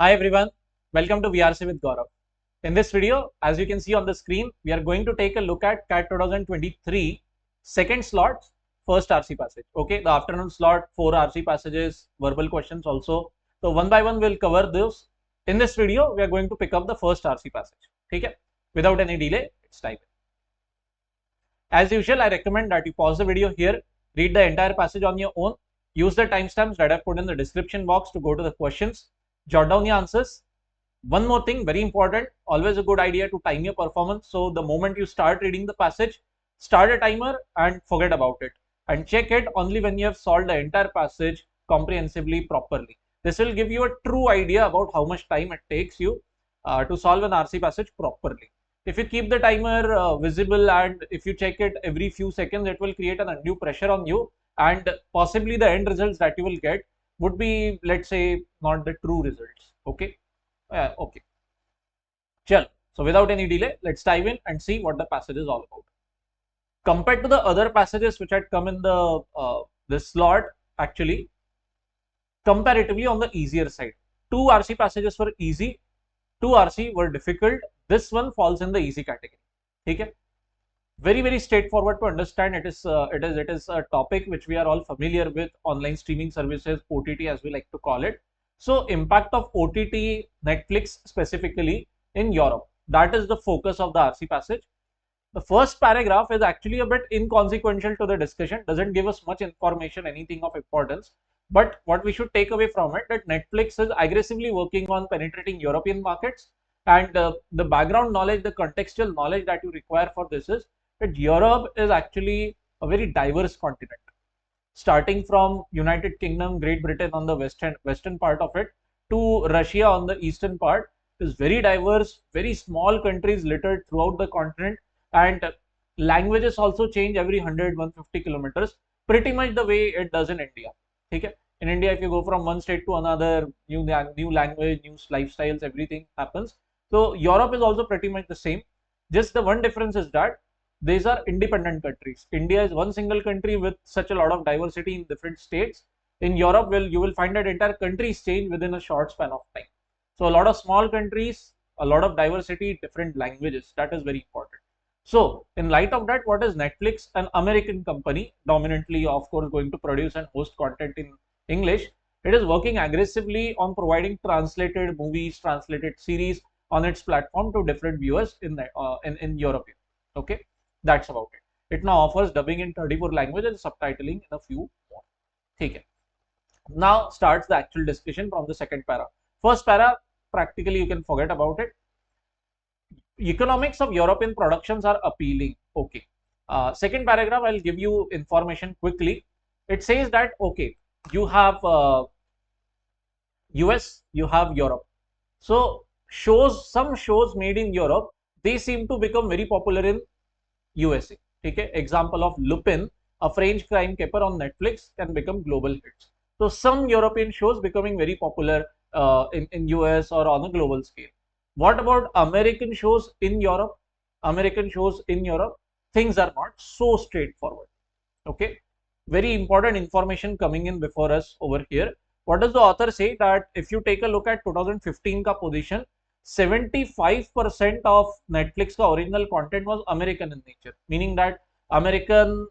Hi everyone, welcome to VRC with Gaurav. In this video, as you can see on the screen, we are going to take a look at CAT 2023 second slot, first RC passage. Okay, the afternoon slot, 4 RC passages, verbal questions also. So one by one, we'll cover those. In this video, we are going to pick up the first RC passage. Okay, without any delay, it's time. As usual, I recommend that you pause the video here, read the entire passage on your own, use the timestamps that I've put in the description box to go to the questions, jot down the answers. One more thing, very important, always a good idea to time your performance. So the moment you start reading the passage, start a timer and forget about it. And check it only when you have solved the entire passage comprehensively, properly. This will give you a true idea about how much time it takes you to solve an RC passage properly. If you keep the timer visible and if you check it every few seconds, it will create an undue pressure on you, and possibly the end results that you will get would be, let's say, not the true results. Okay. Okay. Chal. So without any delay, let's dive in and see what the passage is all about. Compared to the other passages which had come in the this slot, actually, comparatively on the easier side. 2 RC passages were easy, 2 RC were difficult. This one falls in the easy category. Okay. Very straightforward to understand. It is a topic which we are all familiar with, online streaming services, OTT as we like to call it. So impact of OTT, Netflix specifically in Europe, that is the focus of the RC passage. The first paragraph is actually a bit inconsequential to the discussion, doesn't give us much information, anything of importance. But what we should take away from it, that Netflix is aggressively working on penetrating European markets, and the background knowledge, the contextual knowledge that you require for this is that Europe is actually a very diverse continent. Starting from United Kingdom, Great Britain on the western part of it, to Russia on the eastern part, is very diverse, very small countries littered throughout the continent, and languages also change every 100-150 kilometers, pretty much the way it does in India. Okay? In India, if you go from one state to another, new language, new lifestyles, everything happens. So Europe is also pretty much the same. Just the one difference is that these are independent countries. India is one single country with such a lot of diversity in different states. In Europe, you will find that entire countries change within a short span of time. So a lot of small countries, a lot of diversity, different languages. That is very important. So in light of that, what is Netflix? An American company, dominantly, of course, going to produce and host content in English. It is working aggressively on providing translated movies, translated series on its platform to different viewers in Europe. Okay, that's about it. It now offers dubbing in 34 languages, subtitling in a few more. Okay. Now starts the actual discussion from the second para. First para, practically you can forget about it. Economics of European productions are appealing. Okay. Second paragraph, I'll give you information quickly. It says that, okay, you have US, you have Europe. So some shows made in Europe, they seem to become very popular in USA. Okay. Example of Lupin, a French crime caper on Netflix, can become global hits. So some European shows becoming very popular in US or on a global scale. What about American shows in Europe? American shows in Europe, things are not so straightforward. Okay. Very important information coming in before us over here. What does the author say? That if you take a look at 2015 ka position, 75% of Netflix ka original content was American in nature, meaning that American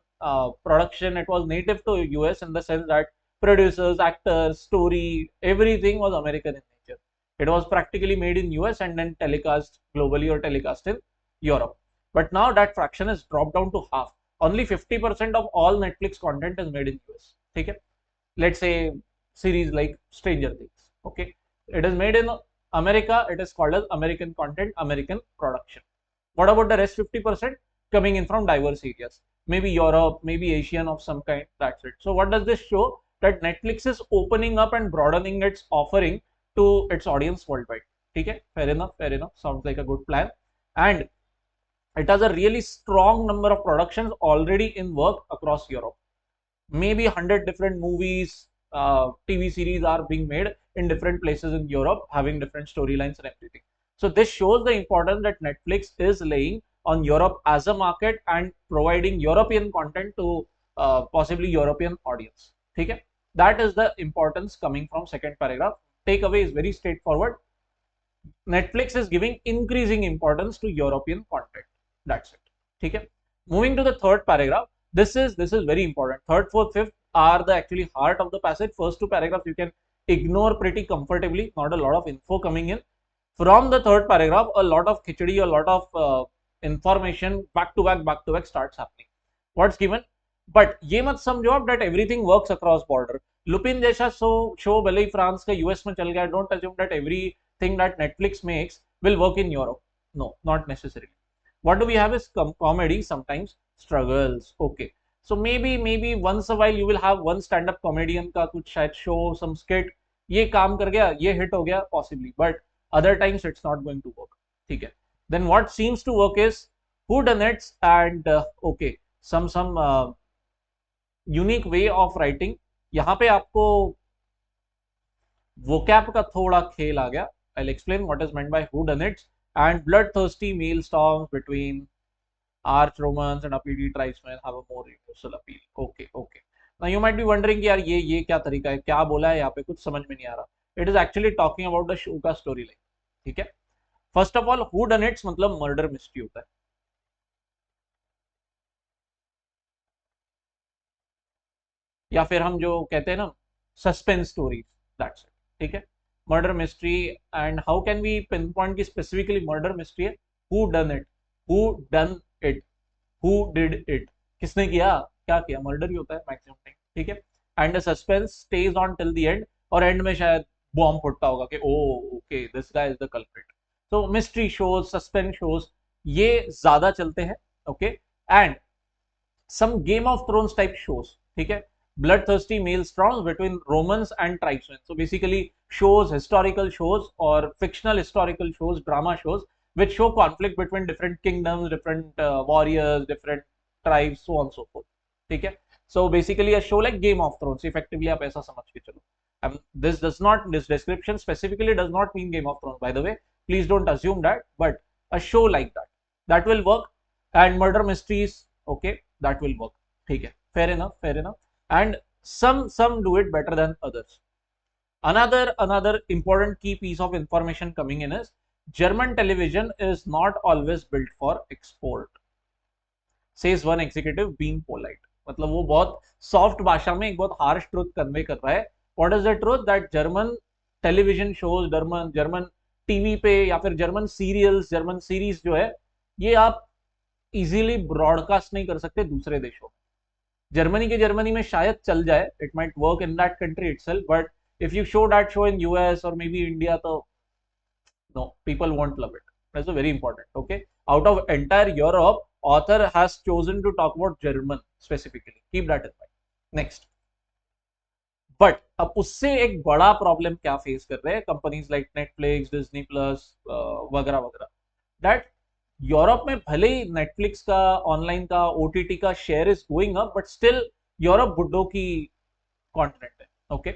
production, it was native to US in the sense that producers, actors, story, everything was American in nature. It was practically made in US and then telecast globally or telecast in Europe. But now that fraction is dropped down to half. Only 50% of all Netflix content is made in US. Okay? Let's say series like Stranger Things. Okay, it is made in America. It is called as American content, American production. What about the rest 50% coming in from diverse areas? Maybe Europe, maybe Asian of some kind. That's it. So what does this show? That Netflix is opening up and broadening its offering to its audience worldwide. Okay, fair enough. Fair enough. Sounds like a good plan. And it has a really strong number of productions already in work across Europe. Maybe 100 different movies, TV series are being made in different places in Europe, having different storylines and everything. So this shows the importance that Netflix is laying on Europe as a market and providing European content to possibly European audience. Okay? That is the importance coming from second paragraph. take away is very straightforward. Netflix is giving increasing importance to European content. That's it. ठीक है. Moving to the third paragraph. This is very important. Third, fourth, fifth are the actually heart of the passage. First two paragraphs you can ignore pretty comfortably. Not a lot of info coming in. From the third paragraph, a lot of khichdi, a lot of information back to back starts happening. What's given? But ये मत समझो आप that everything works across border. Lupin जैसा show भले ही France का US में चल गया. Don't assume that everything that Netflix makes will work in Europe. No, not necessarily. What do we have is comedy, sometimes struggles. Okay. So maybe once a while you will have one stand-up comedian का कुछ शायद show, some skit. ये काम कर गया, ये hit हो गया, possibly. But other times it's not going to work. ठीक है. Then what seems to work is whodunits and okay, some unique way of writing. यहाँ पे आपको vocab का थोड़ा खेल आ गया. I'll explain what is meant by whodunits and bloodthirsty mail storms between arch Romans and uppity tribesmen have a more universal appeal. Okay. Now you might be wondering कि यार ये क्या तरीका है, क्या बोला है यहाँ पे, कुछ समझ में नहीं आ रहा. It is actually talking about the show का story line. ठीक है. First of all, whodunits मतलब murder mystery होता है. या फिर हम जो कहते हैं ना सस्पेंस स्टोरीज, दैट्स इट. ठीक है. Murder mystery. And how can we pinpoint की स्पेसिफिकली मर्डर मिस्ट्री है? Who done it, who did it, किसने किया, क्या किया. मर्डर ही होता है मैक्सिमम टाइम. ठीक है. And the suspense stays on till the end, और एंड में शायद बॉम्ब फुटता होगा कि oh okay this guy is the culprit. तो मिस्ट्री शोज, सस्पेंस शोज ये ज्यादा चलते हैं. Okay. And some Game of Thrones type shows. ठीक है. bloodthirsty maelstroms between Romans and tribesmen. So basically shows, historical shows or fictional historical shows, drama shows which show conflict between different kingdoms, different warriors, different tribes, so on and so forth. ठीक है. So basically a show like Game of Thrones. Effectively आप ऐसा समझ के चलो. This description specifically does not mean Game of Thrones, by the way. Please don't assume that, but a show like that will work. And murder mysteries, okay, that will work. ठीक है. Fair enough. And some do it better than others. Another important key piece of information coming in is German television is not always built for export, says one executive being polite. मतलब वो बहुत soft भाषा में एक बहुत harsh truth convey कर रहा है. What is the truth? That German television shows, German TV पे या फिर जर्मन सीरियल्स, जर्मन सीरीज जो है ये आप इजीली ब्रॉडकास्ट नहीं कर सकते दूसरे देशों में. जर्मनी में शायद चल जाए, it might work in that country itself, but if you show that show in US और मे बी इंडिया, तो no, people won't love it. That's very important. Okay. Out of entire Europe, author has chosen to talk about German specifically. Keep that in mind. Next. But अब उससे एक बड़ा problem क्या face कर रहे हैं companies like Netflix, Disney plus वगैरह, that Europe में भले ही नेटफ्लिक्स का, ऑनलाइन का, ओटीटी का share is going up, but still Europe बुड्ढों की कॉन्टिनेंट है. Okay.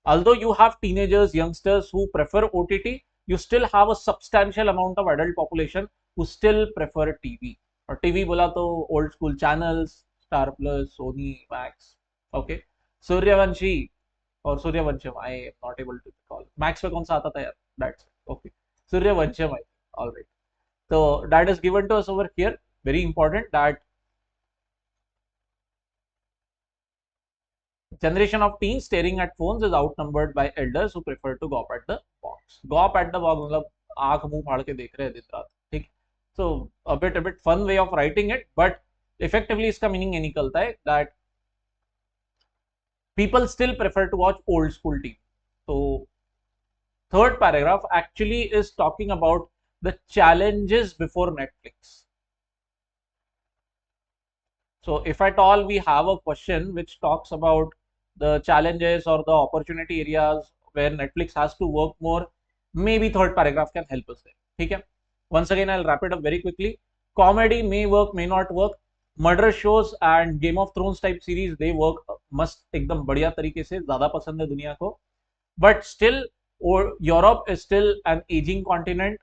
although you have teenagers, youngsters who prefer OTT, you still have a substantial amount of adult population who still prefer TV. और TV बोला तो old school channels, Star Plus, Sony, Max. Okay. Sooryavanshi और Sooryavansham, I am not able to recall. Max पे कौन सा आता था यार? That's okay. Sooryavansham, I. Alright. So that is given to us over here. Very important that generation of teens staring at phones is outnumbered by elders who prefer to gawp at the box. Gawp at the box मतलब आंख मुंह फाड़ के देख रहे हैं दिन रात. ठीक. So a bit fun way of writing it, but effectively इसका meaning ये निकलता है that people still prefer to watch old school TV. So third paragraph actually is talking about the challenges before Netflix. So if at all we have a question which talks about the challenges or the opportunity areas where Netflix has to work more, maybe third paragraph can help us there. ठीक है. Once again I'll wrap it up very quickly. Comedy may work, may not work. Murder shows and Game of Thrones type series, they work मस्त एकदम बढ़िया तरीके से, ज्यादा पसंद है दुनिया को. But still Europe is still an aging continent.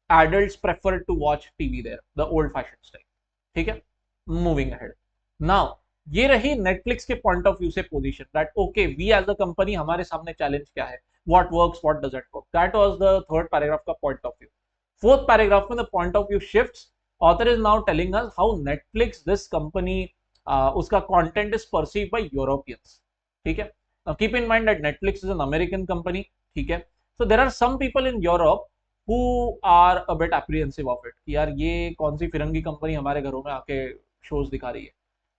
Adults prefer to watch TV there, the old-fashioned style. ठीक है. Moving ahead. Now, ये रही Netflix के point of view से position that okay, we as a company हमारे सामने challenge क्या है? what works, what doesn't work. That was the third paragraph का point of view. Fourth paragraph में the point of view shifts. Author is now telling us how Netflix, this company, उसका content is perceived by Europeans. ठीक है. Now keep in mind that Netflix is an American company. ठीक है. So there are some people in Europe who are a bit apprehensive of it कि यार ये कौन सी फिरंगी company हमारे घरों में आके शोज दिखा रही है,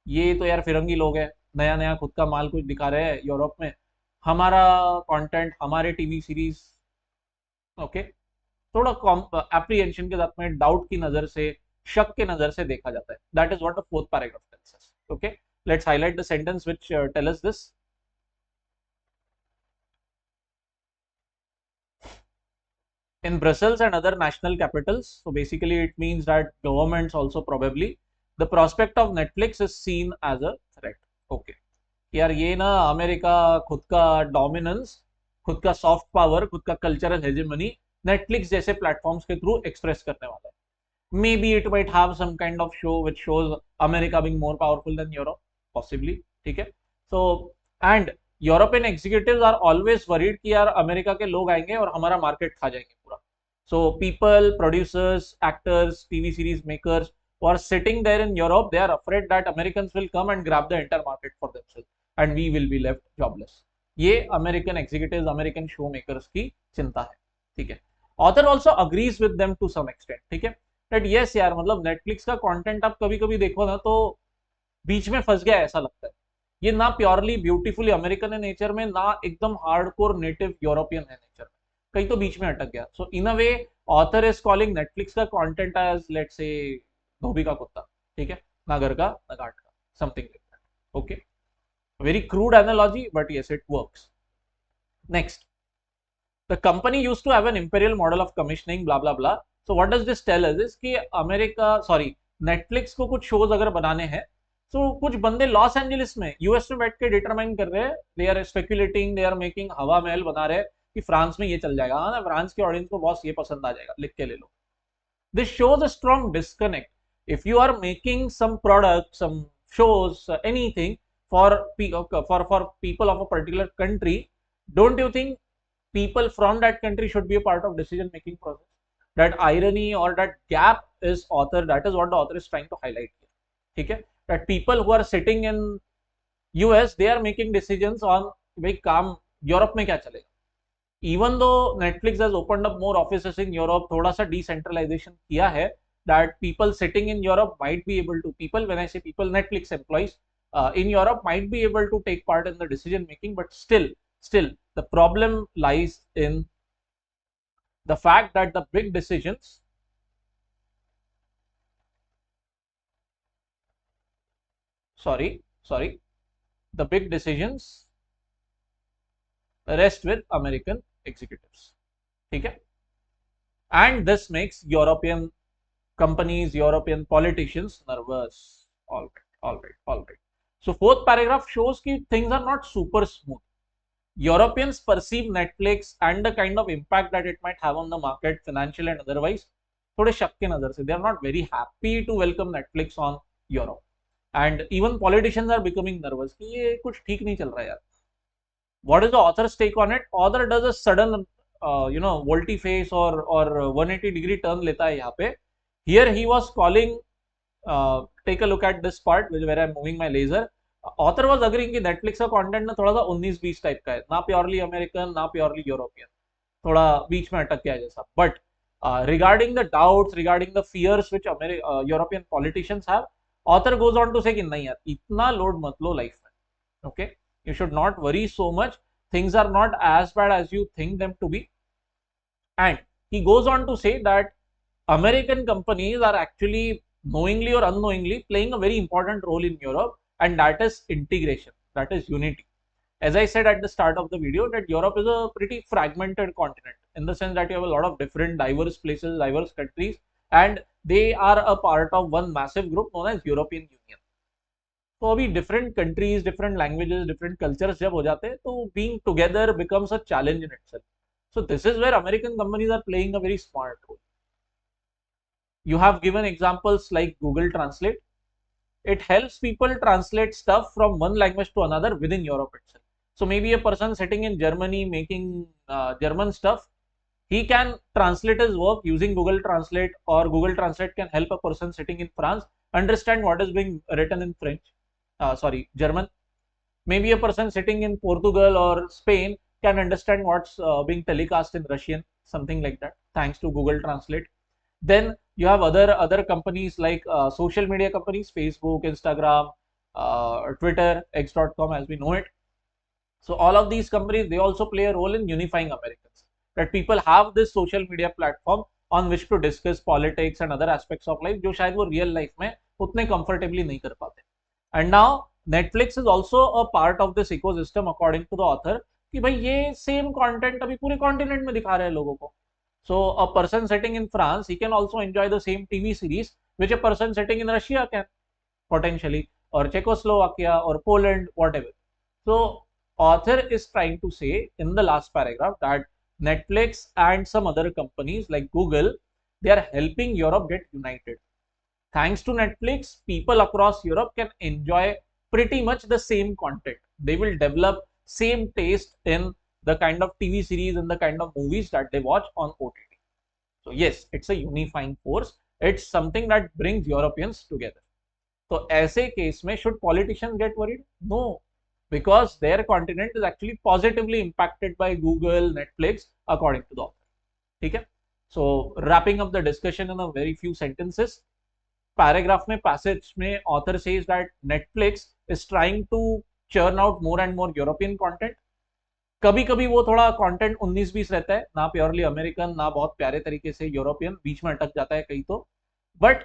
ये तो यार फिरंगी लोग हैं, नया नया खुद का माल कुछ दिखा रहे हैं यूरोप में, हमारा कंटेंट, हमारे टीवी सीरीज, ओके, थोड़ा एप्रीहेंशन के साथ में, डाउट की नजर से, शक के नजर से देखा जाता है. That is what the fourth paragraph tells us. Okay, let's highlight the sentence which tell us this. In Brussels and other national capitals, so basically it means that governments also probably, the prospect of Netflix is seen as a threat. Okay, यार ये ना America खुद का dominance, खुद का soft power, खुद का cultural hegemony Netflix जैसे प्लेटफॉर्म्स के थ्रू एक्सप्रेस करने वाला है. Maybe it might have some kind of show which shows America being more powerful than Europe, possibly. ठीक है. So and European executives are always worried कि यार America के लोग आएंगे और हमारा मार्केट खा जाएंगे पूरा. So people, producers, actors, TV series makers who are sitting there in Europe, they are afraid that Americans will come and grab the entire market for themselves and we will be left jobless. ये American executives, American show makers की चिंता है. ठीक है. Author also agrees with them to some extent. ठीक है. That yes यार, मतलब Netflix का content आप कभी कभी देखो ना तो बीच में फंस गया ऐसा लगता है. ये ना प्योरली ब्यूटीफुली अमेरिकन है नेचर में, ना एकदम हार्डकोर नेटिव यूरोपियन है नेचर में, कहीं तो बीच में अटक गया. सो इन अ वे ऑथर इज कॉलिंग नेटफ्लिक्स का कंटेंट एज लेट्स से धोबी का कुत्ता. ठीक है. ना घर का ना घाट का, something like that. Okay, very crude analogy but yes it works. Next, the company used to have an imperial model of commissioning blah blah blah. So what does this tell us is कि America, sorry, Netflix को कुछ shows अगर बनाने हैं तो कुछ बंदे Los Angeles में, यूएस में बैठ के डिटरमाइन कर रहे हैं, they are speculating, they are making हवा महल बना रहे हैं कि फ्रांस में ये चल जाएगा. हाँ ना, फ्रांस के ऑडियंस को बॉस ये पसंद आ जाएगा, लिख के ले लो. This shows a strong disconnect. If you are making some product, some shows, anything for people of a particular country, don't you think people from that country should be a part of decision making process? That irony or that gap is author, that is what the author is trying to highlight here. ठीक है. That people who are sitting in US, they are making decisions on भाई काम Europe में क्या चलेगा. Even though Netflix has opened up more offices in Europe, थोड़ा सा decentralization किया है, that people sitting in Europe might be able to, people, when I say people, Netflix employees in Europe might be able to take part in the decision making, but still the problem lies in the fact that the big decisions, the big decisions rest with American executives. ठीक है. And this makes European companies, European politicians nervous. All right. So fourth paragraph shows that things are not super smooth. Europeans perceive Netflix and the kind of impact that it might have on the market, financial and otherwise, थोड़े शक के नजर से. They are not very happy to welcome Netflix on Europe. And even politicians are becoming nervous कि ये कुछ ठीक नहीं चल रहा है यार. What is the author's take on it? Author does a sudden, volte-face or 180-degree turn लेता है यहाँ पे. Here he was calling, take a look at this part where I'm moving my laser. Author was agreeing कि Netflix का content ना थोड़ा सा 19-20 type का है, ना प्योरली अमेरिकन ना प्योरली यूरोपियन, थोड़ा बीच में अटक गया जैसा. But regarding the doubts, regarding the fears which European politicians have, author goes on to say कि नहीं यार, इतना लोड मत लो लाइफ में. Okay, you should not worry so much. Things are not as bad as you think them to be. And he goes on to say that American companies are actually knowingly or unknowingly playing a very important role in Europe, and that is integration, that is unity. As I said at the start of the video, that Europe is a pretty fragmented continent in the sense that you have a lot of different diverse places, diverse countries, and they are a part of one massive group known as European Union. तो अभी different countries, different languages, different cultures जब हो जाते हैं तो being together becomes a challenge in itself. So this is where American companies are playing a very smart role. You have given examples like Google Translate. It helps people translate stuff from one language to another within Europe itself. So maybe a person sitting in Germany making German stuff, he can translate his work using Google Translate, or Google Translate can help a person sitting in France understand what is being written in French, German. Maybe a person sitting in Portugal or Spain can understand what's being telecast in Russian, something like that, thanks to Google Translate. Then you have other companies like social media companies, Facebook, Instagram, Twitter, X.com as we know it. So all of these companies, they also play a role in unifying Americans. That people have this social media platform on which to discuss politics and other aspects of life, जो शायद वो real life में उतने comfortably नहीं कर पाते. And now Netflix is also a part of this ecosystem according to the author, कि भाई ये same content अभी पूरे continent में दिखा रहे हैं लोगों को. So a person sitting in France, he can also enjoy the same TV series which a person sitting in Russia can potentially, or Czechoslovakia or Poland, whatever. So author is trying to say in the last paragraph that Netflix and some other companies like Google, they are helping Europe get united. Thanks to Netflix, people across Europe can enjoy pretty much the same content. They will develop same taste in the kind of TV series and the kind of movies that they watch on OTT. So yes, it's a unifying force. It's something that brings Europeans together. So ऐसे case में should politicians get worried? No, because their continent is actually positively impacted by Google, Netflix, according to the author. ठीक है? So wrapping up the discussion in a very few sentences, paragraph में passage में author says that Netflix is trying to churn out more and more European content. कभी कभी वो थोड़ा content 19-20 रहता है, ना प्योरली अमेरिकन ना बहुत प्यारे तरीके से यूरोपियन, बीच में अटक जाता है कहीं तो. But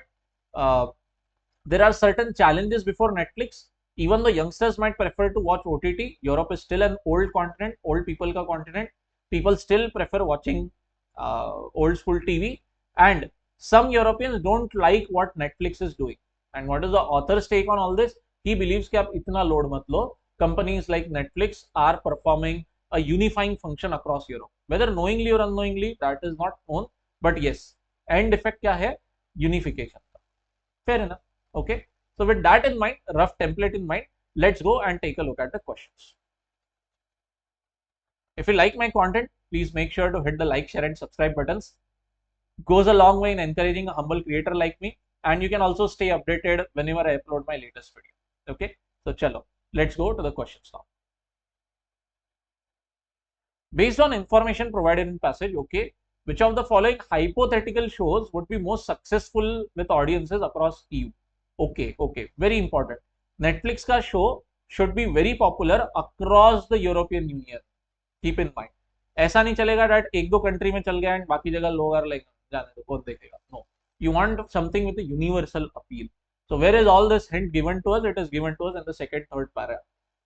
there are certain challenges before Netflix. Even the youngsters might prefer to watch OTT. Europe is still an old continent, old people ka continent. People still prefer watching old school TV, and some Europeans don't like what Netflix is doing. And what is the author's take on all this? He believes कि आप इतना load मत लो. Companies like Netflix are performing a unifying function across Europe. Whether knowingly or unknowingly, that is not known. But yes, end effect क्या है? Unification. Fair enough. Okay. So with that in mind, rough template in mind, let's go and take a look at the questions. If you like my content, please make sure to hit the like, share and subscribe buttons. Goes a long way in encouraging a humble creator like me. And you can also stay updated whenever I upload my latest video. Okay. So chalo, let's go to the questions now. Based on information provided in passage, okay, which of the following hypothetical shows would be most successful with audiences across EU? Okay, very important. Netflix का show should be very popular across the European Union. Keep in mind. ऐसा नहीं चलेगा that एक दो country में चल गया and बाकी जगह लोग are like जाने दो कौन देखेगा. No, you want something with a universal appeal. So where is all this hint given to us? It is given to us in the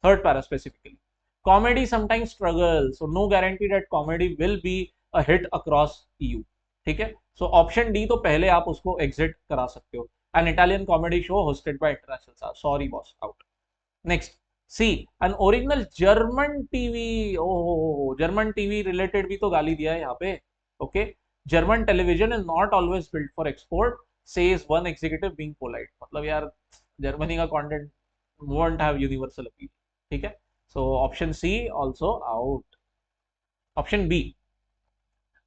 third para specifically. Comedy sometimes struggles, so no guarantee that comedy will be a hit across EU. ठीक है? So option D तो पहले आप उसको exit करा सकते हो. An Italian comedy show hosted by international stars. Sorry boss, out. Next, C, an original German TV. Oh, German TV related भी तो गाली दिया है यहाँ पे. Okay, German television is not always built for export, says one executive being polite. मतलब यार Germany का content won't have universal appeal. ठीक है? So option C also out. Option B,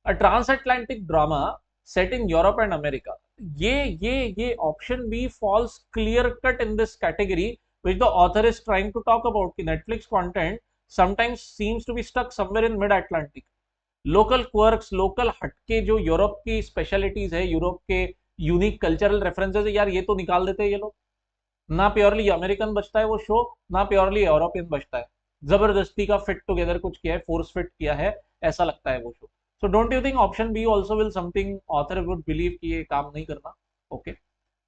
a transatlantic drama set in Europe and America. ये option B falls clear cut in this category, which the author is trying to talk about. कि Netflix content sometimes seems to be stuck somewhere in mid-Atlantic. Local quirks, local हटके जो Europe की specialities है, Europe के unique cultural references है, यार ये तो निकाल देते हैं ये लोग. ना प्योरली अमेरिकन बचता है वो शो, ना प्योरली यूरोपियन बचता है. जबरदस्ती का फिट टुगेदर कुछ किया है, फोर्स फिट किया है, ऐसा लगता है वो show. So don't you think option B also will something author would believe कि ये काम नहीं करना? Okay.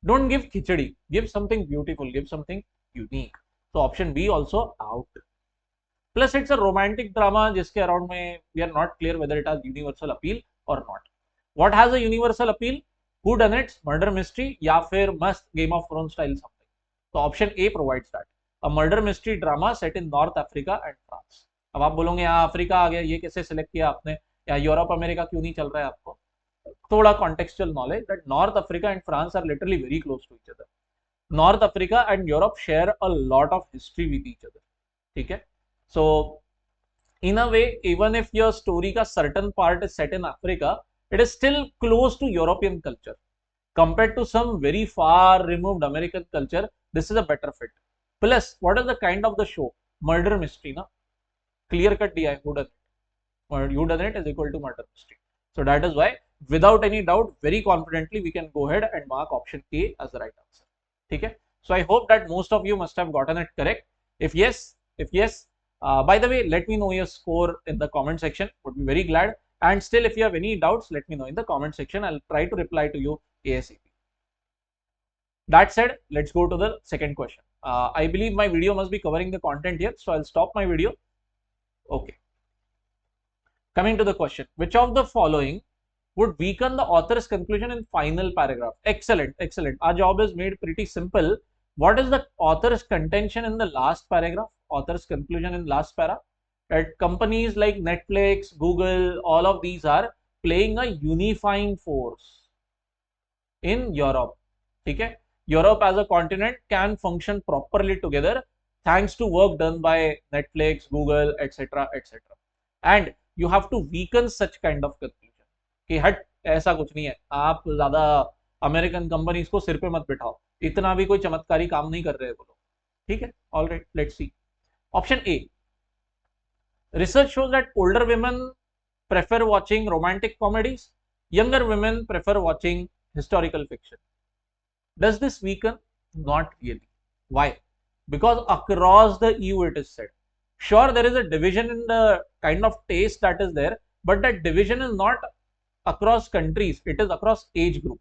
Don't give khichdi, give something beautiful, give something unique. So option B also out. Plus it's a romantic drama जिसके around में we are not clear whether it has universal appeal or not. What has a universal appeal? Who done it? Murder mystery या फिर must Game of Thrones style something. So option A provides that. A murder mystery drama set in North Africa and France. अब आप बोलोगे यहाँ Africa आ गया, ये कैसे select किया आपने, या यूरोप अमेरिका क्यों नहीं चल रहा है आपको? थोड़ा contextual knowledge that North Africa and France are literally very close to each other. North Africa and Europe share a lot of history with each other. ठीक है? So in a way, even if your story ka certain part is set in Africa, it is still close to European culture. Compared to some very far removed American culture, this is a better fit. Plus, what is the kind of the show? Murder mystery, na? Clear cut DI, who done it? You done it is equal to murder mystery. So that is why, without any doubt, very confidently, we can go ahead and mark option A as the right answer. Okay? So I hope that most of you must have gotten it correct. If yes, by the way, let me know your score in the comment section. Would be very glad. And still, if you have any doubts, let me know in the comment section. I'll try to reply to you ASAP. That said, let's go to the second question. I believe my video must be covering the content here, so I'll stop my video. Okay. Coming to the question, which of the following would weaken the author's conclusion in final paragraph? Excellent, excellent. Our job is made pretty simple. What is the author's contention in the last paragraph? Author's conclusion in last para? That companies like Netflix, Google, all of these are playing a unifying force in Europe. Okay? Europe as a continent can function properly together thanks to work done by Netflix, Google, etc., etc. And you have to weaken such kind of conclusion कि हट ऐसा कुछ नहीं है, आप ज्यादा American companies को सिर पे मत बिठाओ, इतना भी कोई चमत्कारी काम नहीं कर रहे वो लोग. ठीक है, all right, let's see. Option A, research shows that older women prefer watching romantic comedies, younger women prefer watching historical fiction. Does this weaken? Not really. Why? Because across the EU it is said. Sure, there is a division in the kind of taste that is there, but that division is not across countries, it is across age group.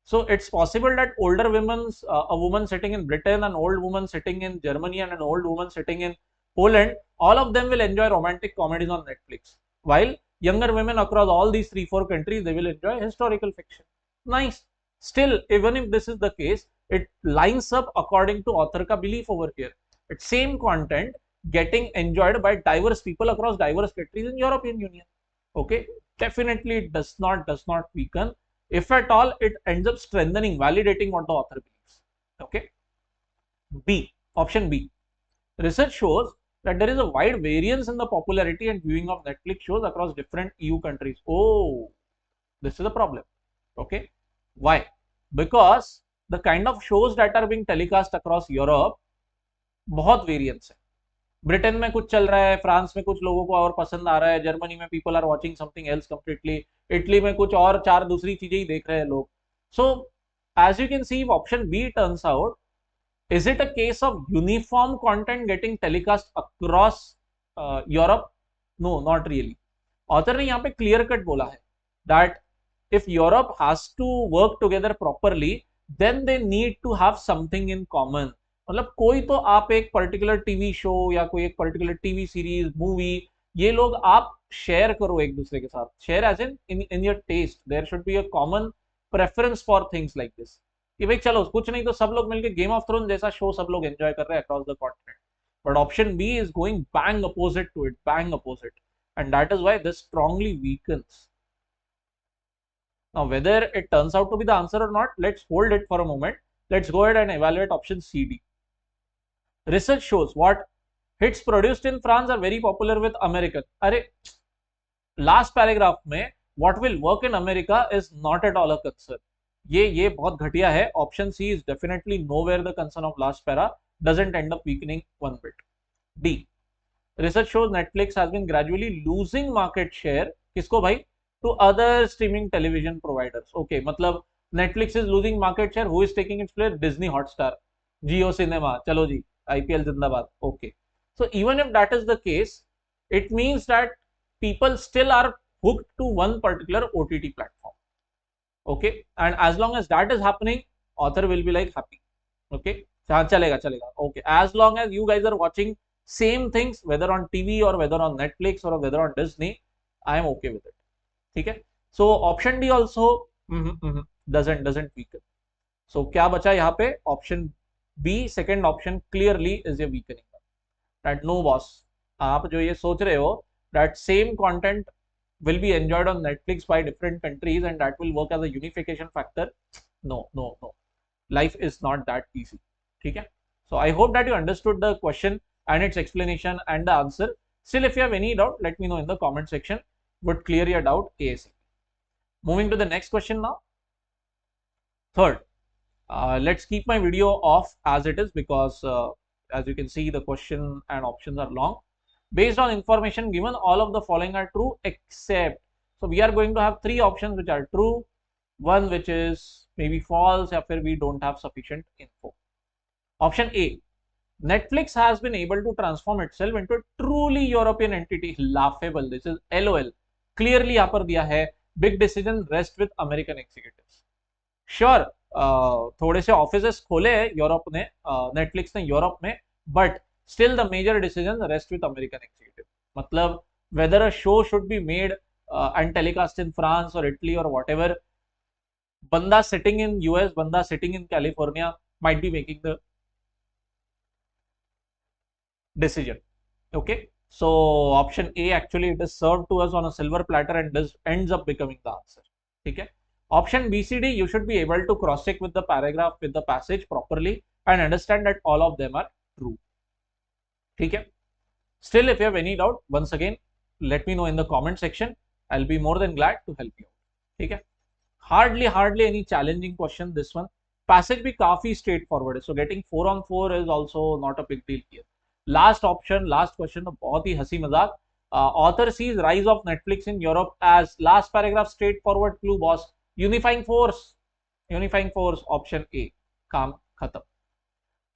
So it's possible that older women's, a woman sitting in Britain, an old woman sitting in Germany, and an old woman sitting in Poland, all of them will enjoy romantic comedies on Netflix. While younger women across all these 3-4 countries, they will enjoy historical fiction. Nice. Still, even if this is the case, it lines up according to author ka belief over here. It's same content getting enjoyed by diverse people across diverse countries in European Union. Okay, definitely it does not weaken. If at all, it ends up strengthening, validating what the author believes. Okay. B, option B. Research shows that there is a wide variance in the popularity and viewing of Netflix shows across different EU countries. Oh, this is a problem. Okay. Why? Because the kind of shows that are being telecast across Europe, बहुत variance है. Britain में कुछ चल रहा है, France में कुछ लोगों को और पसंद आ रहा है, जर्मनी में people are watching something else completely, Italy में कुछ और 4 दूसरी चीजें ही देख रहे हैं लोग. So as you can see, option B turns out, is it a case of uniform content getting telecast across Europe? No, not really. Author ने यहाँ पे क्लियर कट बोला है that if Europe has to work together properly, then they need to have something in common. मतलब कोई तो आप एक पर्टिकुलर टीवी शो या कोई एक पर्टिकुलर टीवी सीरीज, मूवी, ये लोग आप शेयर करो एक दूसरे के साथ. Share as in your taste. There should be a common preference for things like this. कि भाई चलो कुछ नहीं तो सब लोग मिलकर गेम ऑफ थ्रोन जैसा शो सब लोग एंजॉय कर रहे हैं across the continent. But option B is going bang opposite to it, bang opposite, and that is why this strongly weakens. Now, whether it turns out to be the answer or not, let's hold it for a moment. Let's go ahead and evaluate option CD. Research shows what hits produced in France are very popular with American. अरे last paragraph में what will work in America is not at all a concern. ये बहुत घटिया है. Option C is definitely nowhere the concern of last para. Doesn't end up weakening one bit. D. Research shows Netflix has been gradually losing market share. किसको भाई? To other streaming television providers. Okay, मतलब Netflix is losing market share. Who is taking its place? Disney Hotstar, Jio Cinema. चलो जी, IPL जिंदाबाद. Okay. So even if that is the case, it means that people still are hooked to one particular OTT platform. Okay, and as long as that is happening, author will be like happy. Okay, चलेगा. Okay, as long as you guys are watching same things, whether on TV or whether on Netflix or whether on Disney, I am okay with it. ठीक है. So option D also doesn't weaken. So क्या बचा यहाँ पे? Option B, second option clearly is a weakening. That no boss, आप जो ये सोच रहे हो that same content will be enjoyed on Netflix by different countries and that will work as a unification factor, no, life is not that easy. ठीक है. So I hope that you understood the question. and its explanation and the answer. Still, if you have any doubt, let me know in the comment section. Would clear your doubt ASAP. Moving to the next question now. Third, let's keep my video off as it is because as you can see the question and options are long. Based on information given, all of the following are true except, so we are going to have three options which are true, one which is maybe false or we don't have sufficient info. Option A, Netflix has been able to transform itself into a truly European entity. Laughable. This is LOL. Clearly यहाँ पर दिया है big decision rest with American executives. Sure, थोड़े से offices खोले हैं Europe ने, Netflix ने यूरोप में, but still the major decision rest with American executive. मतलब whether a show should be made and telecast in France or Italy or whatever, banda sitting in US, banda sitting in California might be making the decision. Okay, so option A, actually it is served to us on a silver platter and this ends up becoming the answer. Okay. Option B, C, D, you should be able to cross check with the paragraph, with the passage properly and understand that all of them are true. Okay. Still, if you have any doubt, once again, let me know in the comment section. I'll be more than glad to help you. Okay. Hardly any challenging question, this one. Passage bhi काफी straightforward है. So getting 4 on 4 is also not a big deal here. Last option, last question, बहुत ही हंसी मजाक. Author sees rise of Netflix in Europe as, last paragraph, straightforward clue boss. Unifying force, option A. काम खत्म.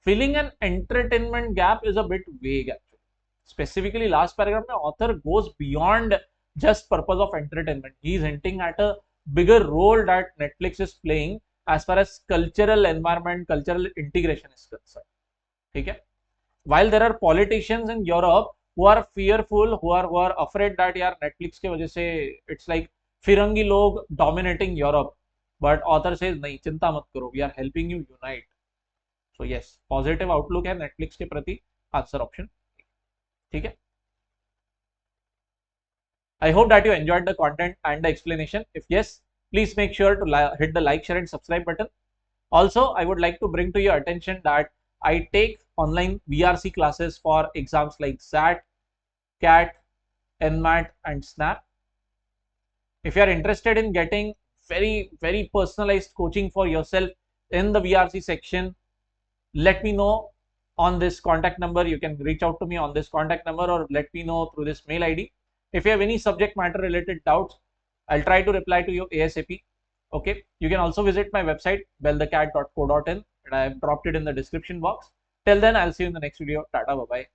Filling an entertainment gap is a bit vague actually. Specifically, last paragraph में author goes beyond just purpose of entertainment. He is hinting at a bigger role that Netflix is playing as far as cultural environment, cultural integration is concerned. Okay? While there are politicians in Europe who are fearful, who are afraid that यार Netflix के वजह से it's like फिरंगी लोग dominating Europe, but author says नहीं, चिंता मत करो, we are helping you unite. So yes, positive outlook है Netflix के प्रति. Answer option. ठीक है. I hope that you enjoyed the content and the explanation. If yes, please make sure to hit the like, share and subscribe button. Also, I would like to bring to your attention that I take online VRC classes for exams like XAT, CAT, NMAT and SNAP. If you are interested in getting very personalized coaching for yourself in the VRC section, let me know on this contact number. You can reach out to me on this contact number or let me know through this mail ID. If you have any subject matter related doubts, I'll try to reply to you ASAP. Okay, you can also visit my website bellthecat.co.in and I have dropped it in the description box. Till then, I'll see you in the next video. Tata, bye bye.